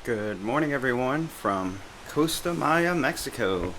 Good morning, everyone, from Costa Maya, Mexico.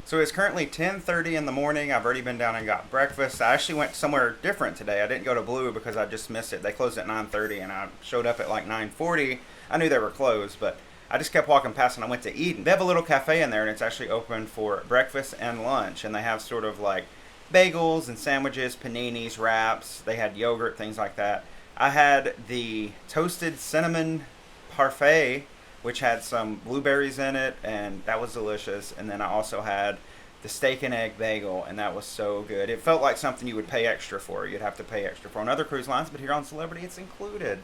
So it's currently 10:30 in the morning. I've already been down and got breakfast. I actually went somewhere different today. I didn't go to Blue because I just missed it. They closed at 9:30 and I showed up at like 9:40. I knew they were closed, but I just kept walking past and I went to eat. They have a little cafe in there and it's actually open for breakfast and lunch. And they have sort of like bagels and sandwiches, paninis, wraps. They had yogurt, things like that. I had the toasted cinnamon parfait, which had some blueberries in it, and that was delicious. And then I also had the steak and egg bagel, and that was so good. It felt like something you would pay extra for. You'd have to pay extra for on other cruise lines, but here on Celebrity, it's included.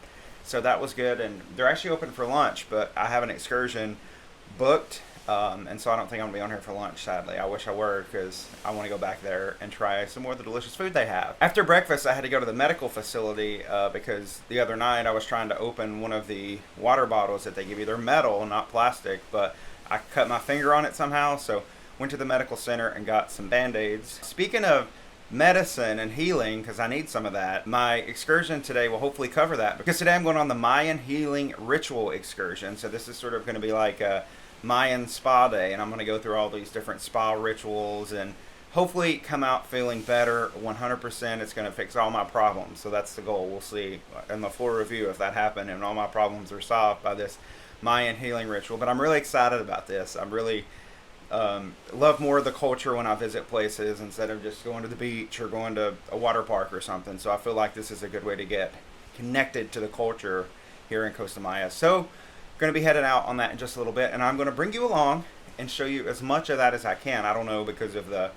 So that was good, and they're actually open for lunch, but I have an excursion booked, and so I don't think I'm going to be on here for lunch, sadly. I wish I were, because I want to go back there and try some more of the delicious food they have. After breakfast, I had to go to the medical facility because the other night I was trying to open one of the water bottles that they give you. They're metal, not plastic, but I cut my finger on it somehow, so went to the medical center and got some Band-Aids. Speaking of medicine and healing, because I need some of that, my excursion today will hopefully cover that, because today I'm going on the Mayan Healing Ritual excursion. So this is sort of going to be like a Mayan spa day, and I'm going to go through all these different spa rituals and hopefully come out feeling better 100%. It's going to fix all my problems, so that's the goal. We'll see in the full review if that happened and all my problems are solved by this Mayan healing ritual. But I'm really excited about this. I'm really love more of the culture when I visit places instead of just going to the beach or going to a water park or something. So I feel like this is a good way to get connected to the culture here in Costa Maya. So going to be headed out on that in just a little bit, and I'm going to bring you along and show you as much of that as I can. I don't know, because of the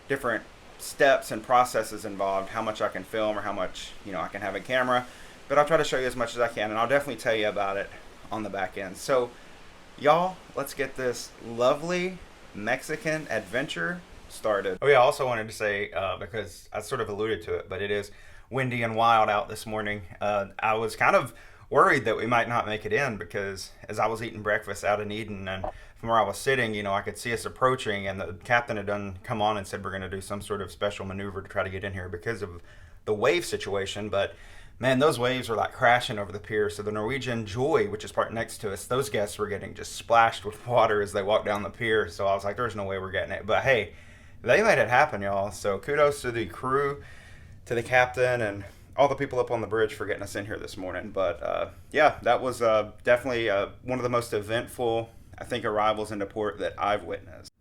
different steps and processes involved, how much I can film or how much I can have a camera, but I'll try to show you as much as I can, and I'll definitely tell you about it on the back end. So y'all, let's get this lovely Mexican adventure started. Oh yeah, I also wanted to say, because I sort of alluded to it, but it is windy and wild out this morning. I was kind of worried that we might not make it in, because as I was eating breakfast out in Eden, and from where I was sitting, I could see us approaching, and the captain had come on and said we're going to do some sort of special maneuver to try to get in here because of the wave situation. But man, those waves were like crashing over the pier. So the Norwegian Joy, which is part next to us, those guests were getting just splashed with water as they walked down the pier. So I was like, there's no way we're getting it. But hey, they made it happen, y'all. So kudos to the crew, to the captain, and all the people up on the bridge for getting us in here this morning. But yeah, that was definitely one of the most eventful, I think, arrivals into port that I've witnessed.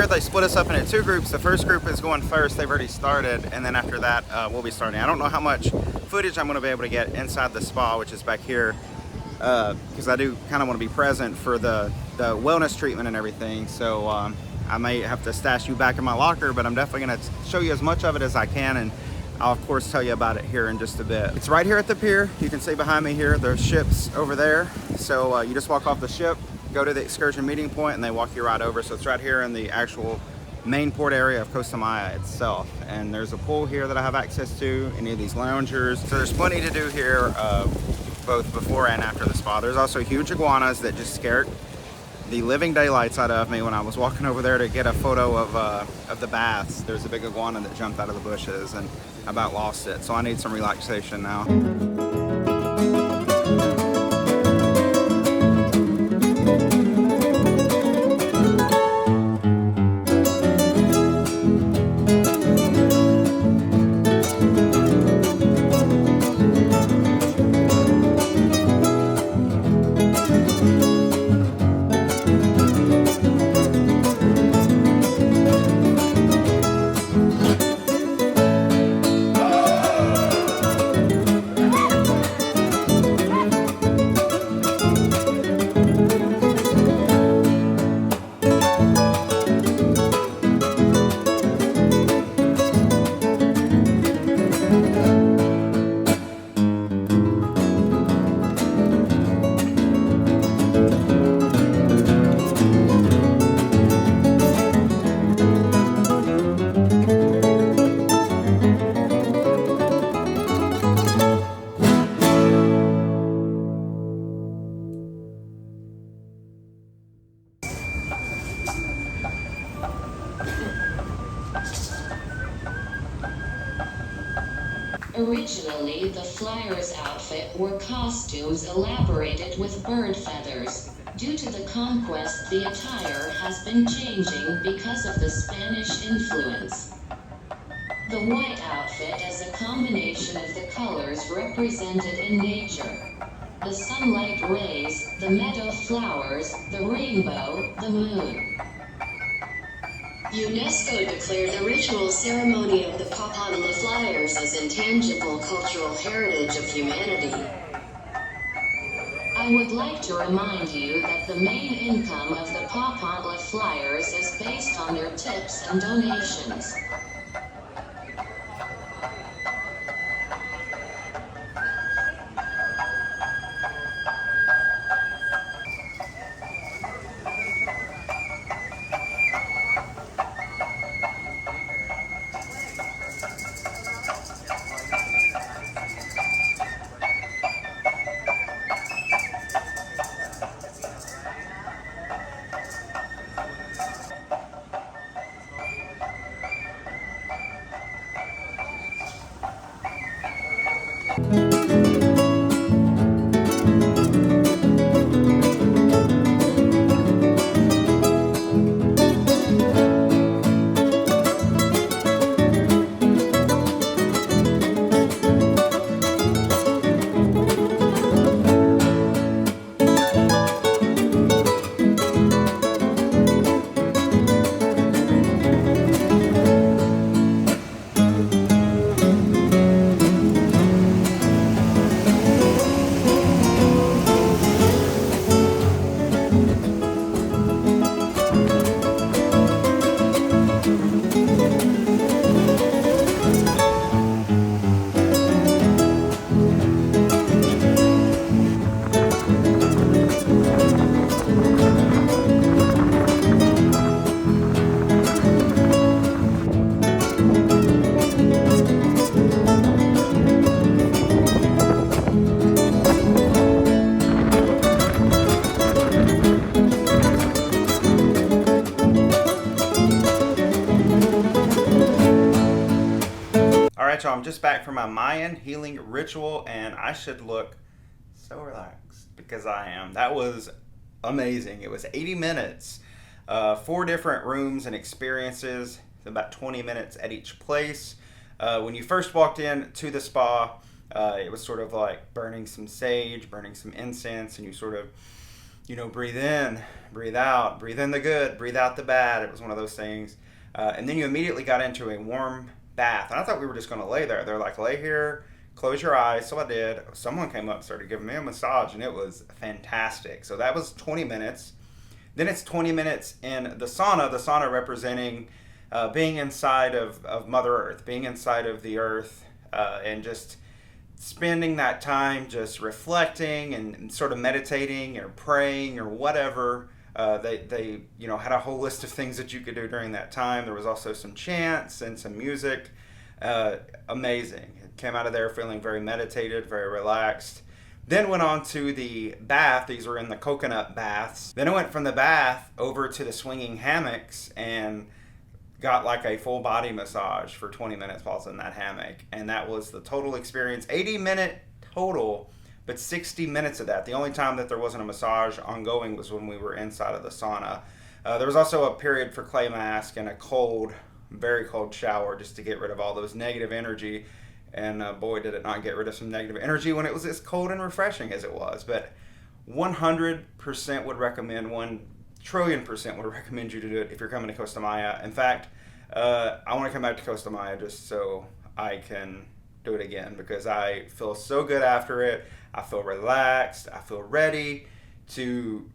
They split us up into two groups. The first group is going first. They've already started, and then after that we'll be starting. I don't know how much footage I'm going to be able to get inside the spa, which is back here, because I do kind of want to be present for the wellness treatment and everything. So I may have to stash you back in my locker, but I'm definitely going to show you as much of it as I can, and I'll of course tell you about it here in just a bit. It's right here at the pier. You can see behind me here, there's ships over there. So you just walk off the ship, go to the excursion meeting point, and they walk you right over. So it's right here in the actual main port area of Costa Maya itself. And there's a pool here that I have access to, any of these loungers. So there's plenty to do here, both before and after the spa. There's also huge iguanas that just scared the living daylights out of me when I was walking over there to get a photo of the baths. There's a big iguana that jumped out of the bushes and I about lost it. So I need some relaxation now. Originally, the flyer's outfit were costumes elaborated with bird feathers. Due to the conquest, the attire has been changing because of the Spanish influence. The white outfit is a combination of the colors represented in nature. The sunlight rays, the meadow flowers, the rainbow, the moon. UNESCO declared the ritual ceremony of the Papantla flyers as intangible cultural heritage of humanity. I would like to remind you that the main income of the Papantla flyers is based on their tips and donations. Alright y'all, I'm just back from my Mayan Healing Ritual and I should look so relaxed because I am. That was amazing. It was 80 minutes, 4 different rooms and experiences, about 20 minutes at each place. When you first walked in to the spa, it was sort of like burning some sage, burning some incense, and you sort of, breathe in, breathe out, breathe in the good, breathe out the bad. It was one of those things. And then you immediately got into a warm bath. And I thought we were just going to lay there. They're like, lay here, close your eyes. So I did. Someone came up, started giving me a massage, and it was fantastic. So that was 20 minutes. Then it's 20 minutes in the sauna representing being inside of Mother Earth, being inside of the earth, and just spending that time just reflecting and sort of meditating or praying or whatever. They had a whole list of things that you could do during that time. There was also some chants and some music. Amazing. Came out of there feeling very meditated, very relaxed. Then went on to the bath. These were in the coconut baths. Then I went from the bath over to the swinging hammocks and got like a full body massage for 20 minutes while I was in that hammock. And that was the total experience. 80-minute total, but 60 minutes of that. The only time that there wasn't a massage ongoing was when we were inside of the sauna. There was also a period for clay mask and a cold, very cold shower just to get rid of all those negative energy. And boy, did it not get rid of some negative energy when it was as cold and refreshing as it was. But 100% would recommend, 1,000,000,000,000% would recommend you to do it if you're coming to Costa Maya. In fact, I want to come back to Costa Maya just so I can do it again because I feel so good after it. I feel relaxed. I feel ready to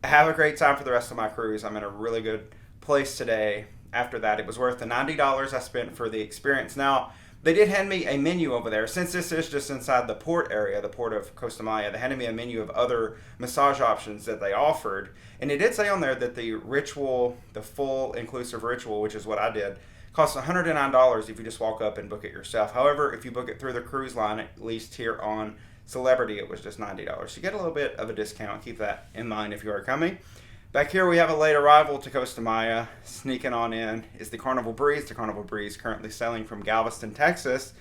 have a great time for the rest of my cruise. I'm in a really good place today. After that, it was worth the $90 I spent for the experience. Now, they did hand me a menu over there. Since this is just inside the port area, the port of Costa Maya, they handed me a menu of other massage options that they offered. And it did say on there that the ritual, the full inclusive ritual, which is what I did, costs $109 if you just walk up and book it yourself. However, if you book it through the cruise line, at least here on Celebrity, it was just $90. So you get a little bit of a discount. Keep that in mind if you are coming. Back here we have a late arrival to Costa Maya. Sneaking on in is the Carnival Breeze. The Carnival Breeze currently sailing from Galveston, Texas.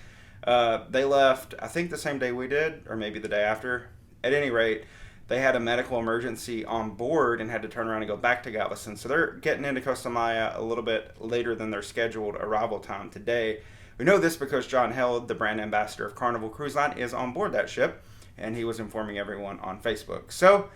They left, I think, the same day we did, or maybe the day after. At any rate, they had a medical emergency on board and had to turn around and go back to Galveston. So they're getting into Costa Maya a little bit later than their scheduled arrival time today. We know this because John Held, the brand ambassador of Carnival Cruise Line, is on board that ship, and he was informing everyone on Facebook. So,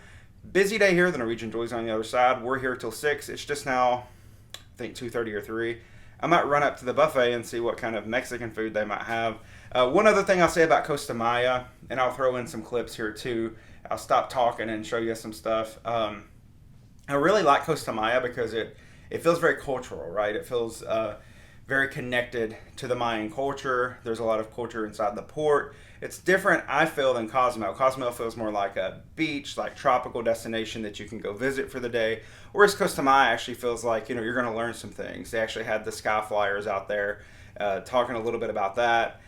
busy day here. The Norwegian Joy's on the other side. We're here till 6. It's just now, I think, 2:30 or 3. I might run up to the buffet and see what kind of Mexican food they might have. One other thing I'll say about Costa Maya, and I'll throw in some clips here too. I'll stop talking and show you some stuff. I really like Costa Maya because it feels very cultural, right? It feels very connected to the Mayan culture. There's a lot of culture inside the port. It's different, I feel, than Cozumel. Cozumel feels more like a beach, like tropical destination that you can go visit for the day. Whereas Costa Maya actually feels like, you're going to learn some things. They actually had the Sky Flyers out there talking a little bit about that.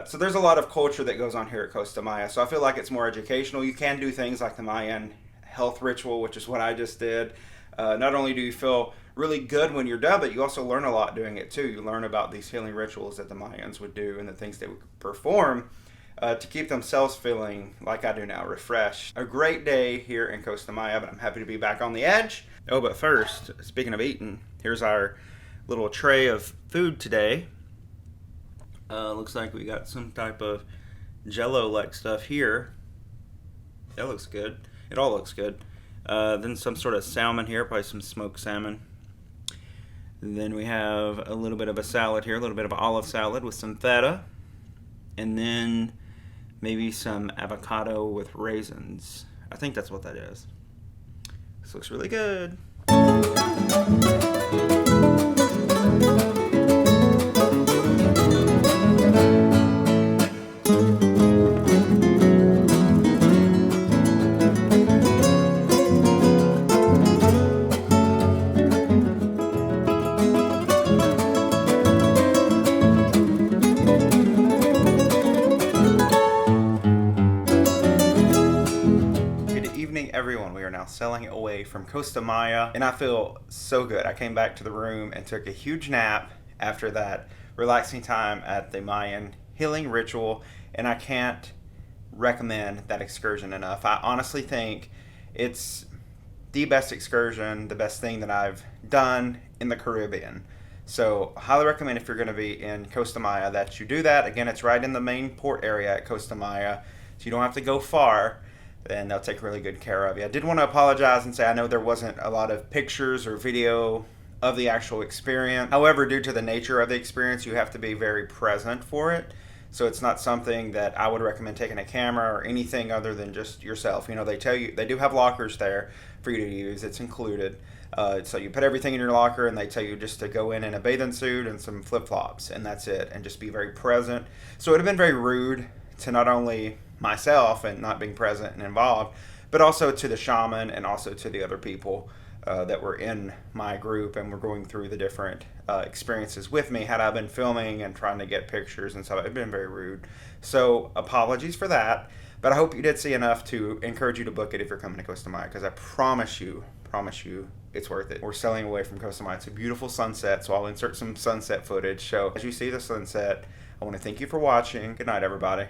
So there's a lot of culture that goes on here at Costa Maya. So I feel like it's more educational. You can do things like the Mayan health ritual, which is what I just did. Not only do you feel really good when you're done, but you also learn a lot doing it too. You learn about these healing rituals that the Mayans would do and the things they would perform to keep themselves feeling like I do now, refreshed. A great day here in Costa Maya, but I'm happy to be back on the edge. Oh, but first, speaking of eating, here's our little tray of food today. Looks like we got some type of jello-like stuff here. That looks good. It all looks good. Then some sort of salmon here, probably some smoked salmon. And then we have a little bit of a salad here, a little bit of olive salad with some feta. And then maybe some avocado with raisins. I think that's what that is. This looks really good. Everyone, we are now sailing away from Costa Maya, and I feel so good. I came back to the room and took a huge nap after that relaxing time at the Mayan Healing Ritual, and I can't recommend that excursion enough. I honestly think it's the best excursion, the best thing that I've done in the Caribbean. So, highly recommend if you're going to be in Costa Maya that you do that. Again, it's right in the main port area at Costa Maya, so you don't have to go far. And they'll take really good care of you. I did want to apologize and say I know there wasn't a lot of pictures or video of the actual experience. However, due to the nature of the experience, you have to be very present for it. So it's not something that I would recommend taking a camera or anything other than just yourself. You know, they tell you, they do have lockers there for you to use. It's included. So you put everything in your locker, and they tell you just to go in a bathing suit and some flip-flops, and that's it, and just be very present. So it would have been very rude to not only myself and not being present and involved, but also to the shaman and also to the other people that were in my group and were going through the different experiences with me. Had I been filming and trying to get pictures and stuff, it had been very rude. So apologies for that, but I hope you did see enough to encourage you to book it if you're coming to Costa Maya, because I promise you, it's worth it. We're sailing away from Costa Maya. It's a beautiful sunset, so I'll insert some sunset footage. So as you see the sunset, I want to thank you for watching. Good night, everybody.